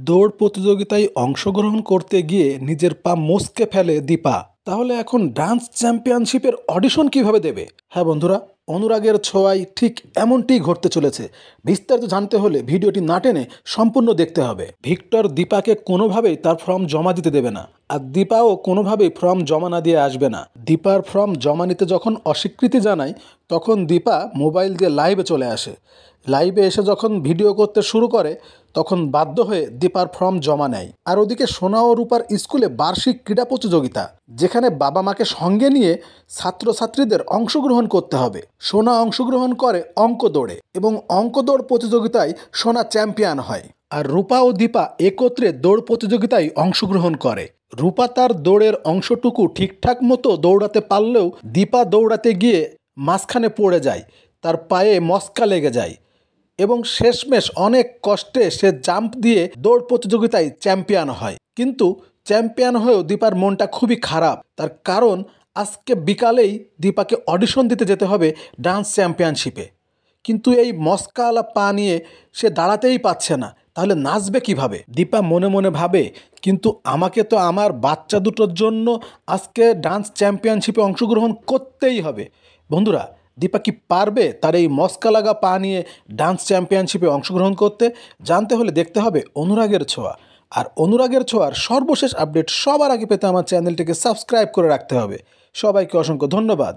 দৌড় প্রতিযোগিতায় অংশগ্রহণ করতে গিয়ে নিজের পা মচকে ফেলে দীপা। তাহলে এখন ডান্স চ্যাম্পিয়নশিপের অডিশন কিভাবে দেবে? হ্যাঁ বন্ধুরা, অনুরাগের ছোঁয়ায় ঠিক এমনটিই ঘটতে চলেছে। বিস্তারিত জানতে হলে ভিডিওটি না টেনে সম্পূর্ণ দেখতে হবে। ভিক্টর দীপাকে কোনোভাবেই তার ফর্ম জমা দিতে দেবে না, আর দীপাও কোনোভাবেই ফর্ম জমা না দিয়ে আসবে না। দীপার ফর্ম জমা নিতে যখন অস্বীকৃতি জানায়, তখন দীপা মোবাইল দিয়ে লাইভে চলে আসে। লাইভে এসে যখন ভিডিও করতে শুরু করে, তখন বাধ্য হয়ে দীপার ফর্ম জমা নেয়। আর ওদিকে সোনা ও রূপার স্কুলে বার্ষিক ক্রীড়া প্রতিযোগিতা, যেখানে বাবা মাকে সঙ্গে নিয়ে ছাত্রছাত্রীদের অংশগ্রহণ করতে হবে। সোনা অংশগ্রহণ করে অঙ্ক দৌড়ে, এবং অঙ্ক দৌড় প্রতিযোগিতায় সোনা চ্যাম্পিয়ন হয়। আর রূপা ও দীপা একত্রে দৌড় প্রতিযোগিতায় অংশগ্রহণ করে। রূপা তার দৌড়ের অংশটুকু ঠিকঠাক মতো দৌড়াতে পারলেও দীপা দৌড়াতে গিয়ে মাঝখানে পড়ে যায়, তার পায়ে মচকা লেগে যায়, এবং শেষমেশ অনেক কষ্টে সে জাম্প দিয়ে দৌড় প্রতিযোগিতায় চ্যাম্পিয়ন হয়। কিন্তু চ্যাম্পিয়ন হয়েও দীপার মনটা খুবই খারাপ, তার কারণ আজকে বিকালেই দীপাকে অডিশন দিতে যেতে হবে ডান্স চ্যাম্পিয়নশিপে। কিন্তু এই মস্কাওয়ালা পা নিয়ে সে দাঁড়াতেই পারছে না, তাহলে নাচবে কিভাবে? দীপা মনে মনে ভাবে, কিন্তু আমাকে তো আমার বাচ্চা দুটোর জন্য আজকে ডান্স চ্যাম্পিয়নশিপে অংশগ্রহণ করতেই হবে। বন্ধুরা, দীপা কি পারবে তার এই মস্কা লাগা পা নিয়ে ডান্স চ্যাম্পিয়নশিপে অংশগ্রহণ করতে? জানতে হলে দেখতে হবে অনুরাগের ছোঁয়া। আর অনুরাগের ছোঁয়ার সর্বশেষ আপডেট সবার আগে পেতে আমার চ্যানেলটিকে সাবস্ক্রাইব করে রাখতে হবে। সবাইকে অসংখ্য ধন্যবাদ।